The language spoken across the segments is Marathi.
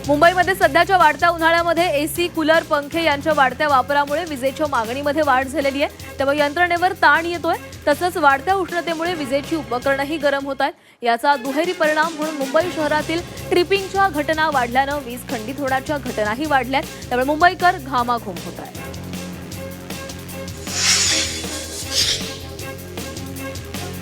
मुंबईमध्ये सध्याच्या वाढत्या उन्हाळ्यामध्ये एसी, कूलर, पंखे यांच्या वाढत्या वापरामुळे विजेच्या मागणीमध्ये वाढ झालेली आहे। त्यामुळे यंत्रणेवर ताण येतोय। तसंच वाढत्या उष्णतेमुळे विजेची उपकरणंही गरम होत आहेत। याचा दुहेरी परिणाम म्हणून मुंबई शहरातील ट्रिपिंगच्या घटना वाढल्यानं वीज खंडित होण्याच्या घटनाही वाढल्यात। त्यामुळे मुंबईकर घामाघूम होत आहेत।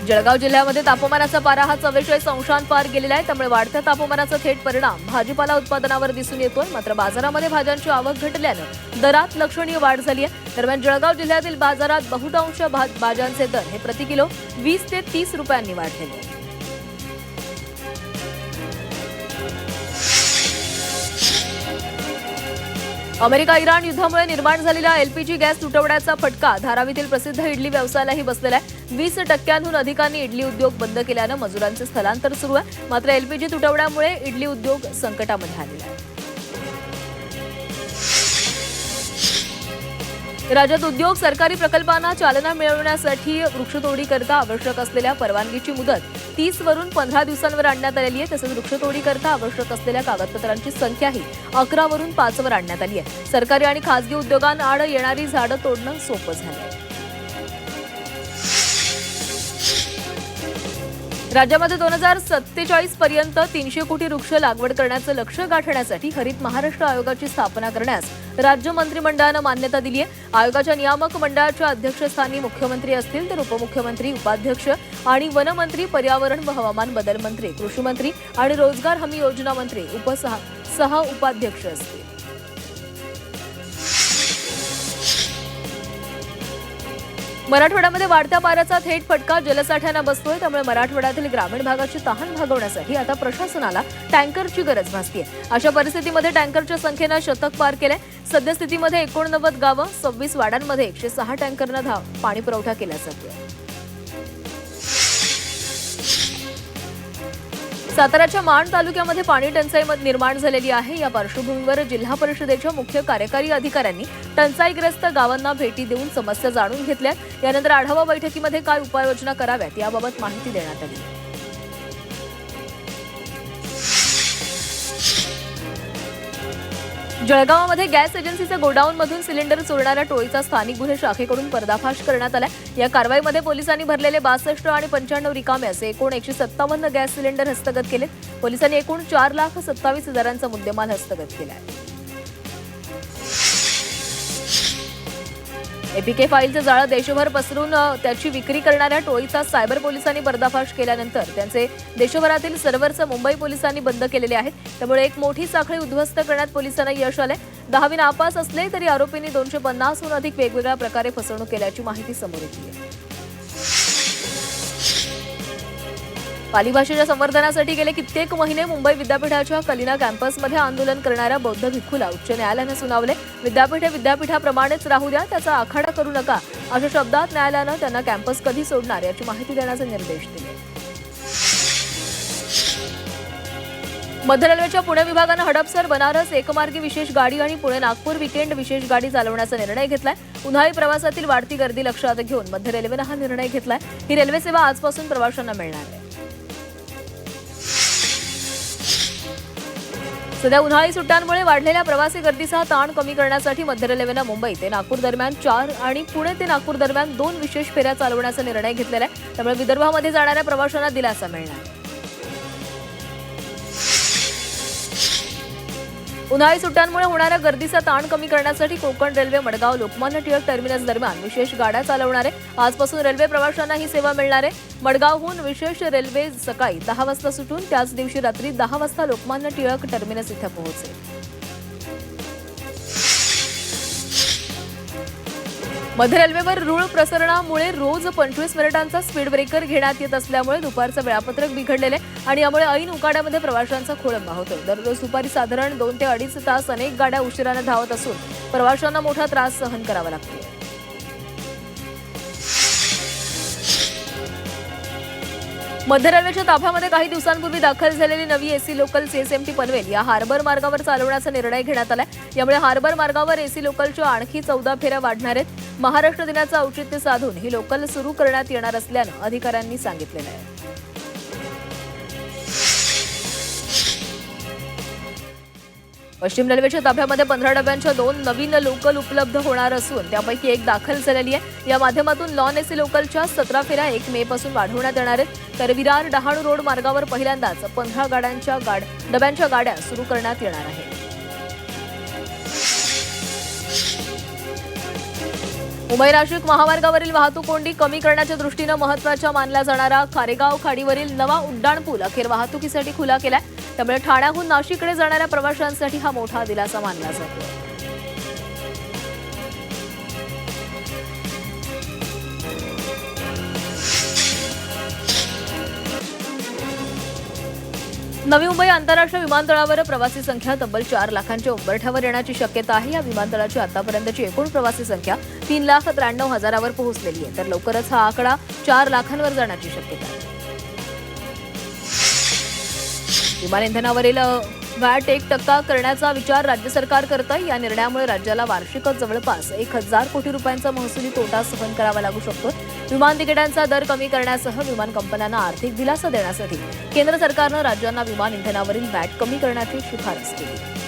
जळगाव जिल्ह्यामध्ये तापमानाचा पारा हा 44 अंशांपार गेलेला आहे। त्यामुळे वाढत्या तापमानाचा थेट परिणाम भाजीपाला उत्पादनावर दिसून येतोय। मात्र बाजारामध्ये भाज्यांची आवक घटल्यानं दरात लक्षणीय वाढ झाली आहे। दरम्यान जळगाव जिल्ह्यातील बाजारात बहुतांश भाज्यांचे दर हे प्रति किलो 20 ते 30 रुपयांनी वाढलेले आहेत। अमेरिका-इराण युद्धामुळे निर्माण झालेला एलपीजी गॅस तुटवड्याचा फटका धारावीतील प्रसिद्ध इडली व्यवसायालाही बसलेला आहे। 20% अधिकांनी इडली उद्योग बंद केल्यानं मजुरांचे स्थलांतर सुरू आहे। मात्र एलपीजी तुटवड्यामुळे इडली उद्योग संकटामध्ये आलेला आहे। राज्यात उद्योग सरकारी प्रकल्पांना चालना मिळवण्यासाठी वृक्षतोडीकरता आवश्यक असलेल्या परवानगीची मुदत 30 वरून 15 दिवसांवर आणण्यात आलेली आहे। तसंच वृक्षतोडीकरता आवश्यक असलेल्या कागदपत्रांची संख्याही 11 वरून 5 वर आणण्यात आली आहे। सरकारी आणि खासगी उद्योगांआड येणारी झाडं तोडणं सोपं झालं आहे। राज्यामध्ये 2047 पर्यंत 300 कोटी वृक्ष लागवड करण्याचं लक्ष्य गाठण्यासाठी हरित महाराष्ट्र आयोगाची स्थापना करण्यास राज्य मंत्रिमंडळानं मान्यता दिली आहे। आयोगाच्या नियामक मंडळाच्या अध्यक्षस्थानी मुख्यमंत्री असतील तर उपमुख्यमंत्री, उपाध्यक्ष आणि वनमंत्री, पर्यावरण व हवामान बदल मंत्री, कृषी मंत्री आणि रोजगार हमी योजना मंत्री सह उपाध्यक्ष असतील। मराठवाड्यामध्ये वाढत्या पाऱ्याचा थेट फटका जलसाठ्यांना बसतोय। त्यामुळे मराठवाड्यातील ग्रामीण भागाची तहान भागवण्यासाठी आता प्रशासनाला टँकरची गरज भासतीये। अशा परिस्थितीमध्ये टँकरच्या संख्येनं शतक पार केलंय। सद्यस्थितीमध्ये 89 गावं, 26 वाड्यांमध्ये 106 टँकरनं पाणी पुरवठा केला जातोय। साताऱ्याच्या माण तालुक्यामध्ये पाणी टंचाई निर्माण झालेली आहे। या पार्श्वभूमीवर जिल्हा परिषदेच्या मुख्य कार्यकारी अधिकाऱ्यांनी टंचाईग्रस्त गावांना भेटी देऊन समस्या जाणून घेतल्या। यानंतर आढावा बैठकीमध्ये काय उपाययोजना कराव्यात याबाबत माहिती देण्यात आली। जळगावमध्ये गॅस एजन्सीच्या गोडाऊनमधून सिलेंडर चोरणाऱ्या टोळीचा स्थानिक गुन्हे शाखेकडून पर्दाफाश करण्यात आला। या कारवाईमध्ये पोलिसांनी भरलेले 62 आणि 95 रिकामे असे एकूण 157 गॅस सिलेंडर हस्तगत केले। पोलिसांनी एकूण 4,27,000चा मुद्देमाल हस्तगत केला आहे। एपीके फाईलचं जाळं देशभर पसरून त्याची विक्री करणाऱ्या टोळीचा सायबर पोलिसांनी पर्दाफाश केल्यानंतर त्यांचे देशभरातील सर्व्हर्स मुंबई पोलिसांनी बंद केलेले आहेत। त्यामुळे एक मोठी साखळी उद्ध्वस्त करण्यात पोलिसांना यश आले। 10वी नापास असले तरी आरोपींनी 250हून अधिक वेगवेगळ्या प्रकारे फसवणूक केल्याची माहिती समोर येते आहे। पाली भाषेच्या संवर्धनासाठी गेले कित्येक महिने मुंबई विद्यापीठाच्या कलिना कॅम्पसमध्ये आंदोलन करणाऱ्या बौद्ध भिक्खूला उच्च न्यायालयानं सुनावले। विद्यापीठ हे विद्यापीठाप्रमाणेच राहू द्या, त्याचा आखाडा करू नका अशा शब्दात न्यायालयानं त्यांना कॅम्पस कधी सोडणार याची माहिती देण्याचे निर्देश दिले। मध्य रेल्वेच्या पुणे विभागानं हडपसर बनारस एकमार्गी विशेष गाडी आणि पुणे नागपूर विकेंड विशेष गाडी चालवण्याचा निर्णय घेतलाय। उन्हाळी प्रवासातील वाढती गर्दी लक्षात घेऊन मध्य रेल्वेनं हा निर्णय घेतलाय। ही रेल्वे सेवा आजपासून प्रवाशांना मिळणार आहे। सध्या उन्हाळी सुट्ट्यांमुळे वाढलेल्या प्रवासी गर्दीचा ताण कमी करण्यासाठी मध्य रेल्वेनं मुंबई ते नागपूर दरम्यान 4 आणि पुणे ते नागपूर दरम्यान 2 विशेष फेऱ्या चालवण्याचा निर्णय घेतलेला आहे। त्यामुळे विदर्भामध्ये जाणाऱ्या प्रवाशांना दिलासा मिळणार। उन्हाळी सुट्ट्यांमुळे होणाऱ्या गर्दीचा ताण कमी करण्यासाठी कोकण रेल्वे मडगाव लोकमान्य टिळक टर्मिनस दरम्यान विशेष गाड्या चालवणार आहे। आजपासून रेल्वे प्रवाशांना ही सेवा मिळणार आहे। मडगावहून विशेष रेल्वे सकाळी 10 वाजता सुटून त्याच दिवशी रात्री 10 वाजता लोकमान्य टिळक टर्मिनस इथे पोहोचेल। मध्य रेल्वेवर रूळ प्रसरणामुळे रोज 25 मिनिटांचा स्पीड ब्रेकर घेण्यात येत असल्यामुळे दुपारचं वेळापत्रक बिघडलेले आणि यामुळे ऐन उकाड्यामध्ये प्रवाशांचा खोळंबा होतोय। दररोज दुपारी साधारण 2 ते 2.5 तास अनेक गाड्या उशिराने धावत असून प्रवाशांना मोठा त्रास सहन करावा लागतो। मध्य रेल्वेच्या ताफ्यामध्ये काही दिवसांपूर्वी दाखल झालेली नवी एसी लोकल सीएसएमटी पनवेल या हार्बर मार्गावर चालवण्याचा निर्णय घेण्यात आलाय। यामुळे हार्बर मार्गावर एसी लोकलच्या आणखी 14 फेऱ्या वाढणार आहेत। महाराष्ट्र दिनाचं औचित्य साधून ही लोकल सुरू करण्यात येणार असल्यानं अधिकाऱ्यांनी सांगितलेलं आहे। पश्चिम रेल्वेच्या ताफ्यामध्ये 15 डब्यांच्या 2 नवीन लोकल उपलब्ध होणार असून त्यापैकी एक दाखल झालेली आहे. या माध्यमातून नॉन एसी लोकलच्या 17 फेऱ्या 1 मे पासून वाढवण्यात येणार आहेत. तर विरार डहाणू रोड मार्गावर पहिल्यांदाच 15 डब्यांच्या गाड्या सुरू करण्यात येणार आहेत. मुंबई नाशिक महामार्गावरील वाहतूक कोंडी कमी करण्याच्या दृष्टीनं महत्त्वाचा मानला जाणारा कारेगाव खाडीवरील नवा उड्डाणपूल अखेर वाहतुकीसाठी खुला केलाय. त्यामुळे ठाण्याहून नाशिककडे जाणाऱ्या प्रवाशांसाठी हा मोठा दिलासा मानला जातो. नवी मुंबई आंतरराष्ट्रीय विमानतळावर प्रवासी संख्या तब्बल 4 लाखांच्या उंबरठ्यावर येण्याची शक्यता आहे. या विमानतळाची आतापर्यंतची एकूण प्रवासी संख्या 3,93,000वर पोहोचलेली आहे. तर लवकरच हा आकडा 4 लाखांवर जाण्याची शक्यता आहे. विमान इंधनावरील व्हॅट 1% करण्याचा विचार राज्य सरकार करत आहे. या निर्णयामुळे राज्याला वार्षिक जवळपास 1,000 कोटी रुपयांचा महसुली तोटा सहन करावा लागू शकतो. विमान तिकिटांचा दर कमी करण्यासह विमान कंपन्यांना आर्थिक दिलासा देण्यासाठी केंद्र सरकारनं राज्यांना विमान इंधनावरील व्हॅट कमी करण्याची शिफारस केली.